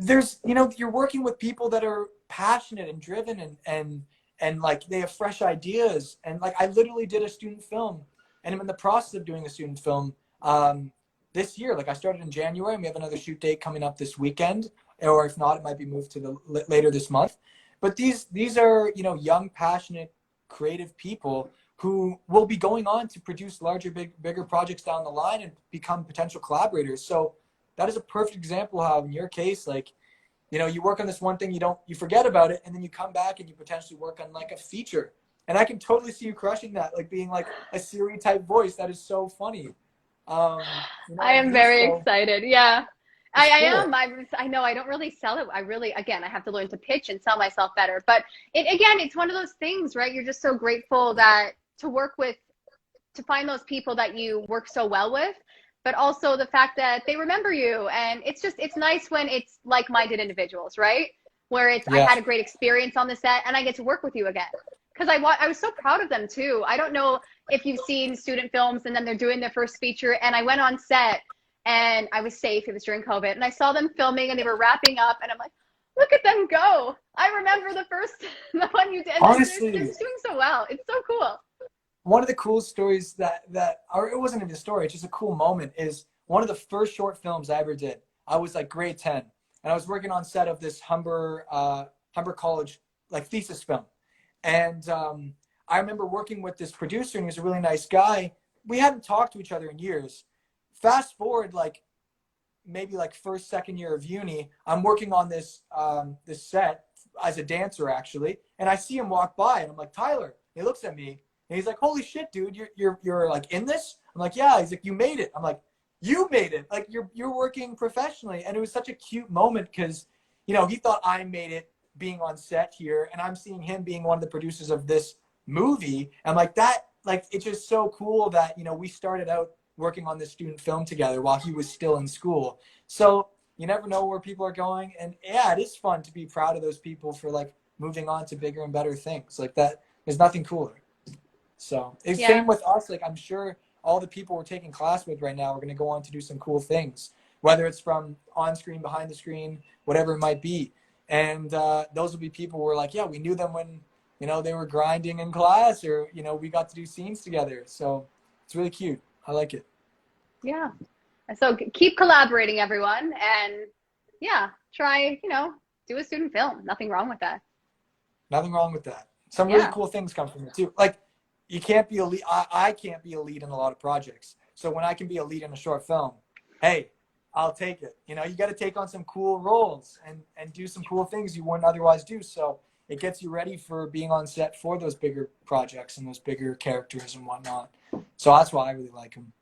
there's, you know, you're working with people that are passionate and driven and like they have fresh ideas. And like I literally did a student film and I'm in the process of doing a student film this year. Like I started in January and we have another shoot date coming up this weekend, or if not, it might be moved to the later this month. But these are, you know, young, passionate, creative people who will be going on to produce larger, bigger projects down the line and become potential collaborators. So that is a perfect example how in your case, like, you know, you work on this one thing, you forget about it, and then you come back and you potentially work on like a feature. And I can totally see you crushing that, like being like a Siri type voice. That is so funny. You know I what I am mean? very So excited. Yeah. it's I cool. am. I know I don't really sell it. I really, again, I have to learn to pitch and sell myself better. But again, it's one of those things, right? You're just so grateful that to work with, to find those people that you work so well with, but also the fact that they remember you. And it's nice when it's like-minded individuals, right? Where I Yeah. had a great experience on the set and I get to work with you again. Because I was so proud of them too. I don't know if you've seen student films and then they're doing their first feature. And I went on set and I was safe. It was during COVID. And I saw them filming and they were wrapping up. And I'm like, look at them go. I remember the first, the one you did. And they're Honestly, just doing so well. It's so cool. one of the coolest stories or it wasn't even a story, it's just a cool moment, is one of the first short films I ever did. I was like grade 10 and I was working on set of this Humber College like thesis film. And I remember working with this producer and he was a really nice guy. We hadn't talked to each other in years. Fast forward like maybe like first, second year of uni, I'm working on this set as a dancer actually. And I see him walk by and I'm like, Tyler. And he looks at me and he's like, holy shit, dude, you're like in this? I'm like, yeah. He's like, you made it. I'm like, you made it. Like you're working professionally. And it was such a cute moment because, you know, he thought I made it being on set here and I'm seeing him being one of the producers of this movie. And like that, like, it's just so cool that, you know, we started out working on this student film together while he was still in school. So you never know where people are going. And yeah, it is fun to be proud of those people for like moving on to bigger and better things like that. There's nothing cooler. So it's Yeah. same with us. Like I'm sure all the people we're taking class with right now are going to go on to do some cool things, whether it's from on screen, behind the screen, whatever it might be. And those will be people who are like, yeah, we knew them when, you know, they were grinding in class or, you know, we got to do scenes together. So it's really cute. I like it. Yeah. So keep collaborating, everyone. And yeah, try, do a student film. Nothing wrong with that. Nothing wrong with that. Some really Yeah. cool things come from it too. Like you can't be a lead. I can't be a lead in a lot of projects. So when I can be a lead in a short film, hey, I'll take it. You know, you got to take on some cool roles and do some cool things you wouldn't otherwise do. So it gets you ready for being on set for those bigger projects and those bigger characters and whatnot. So that's why I really like them.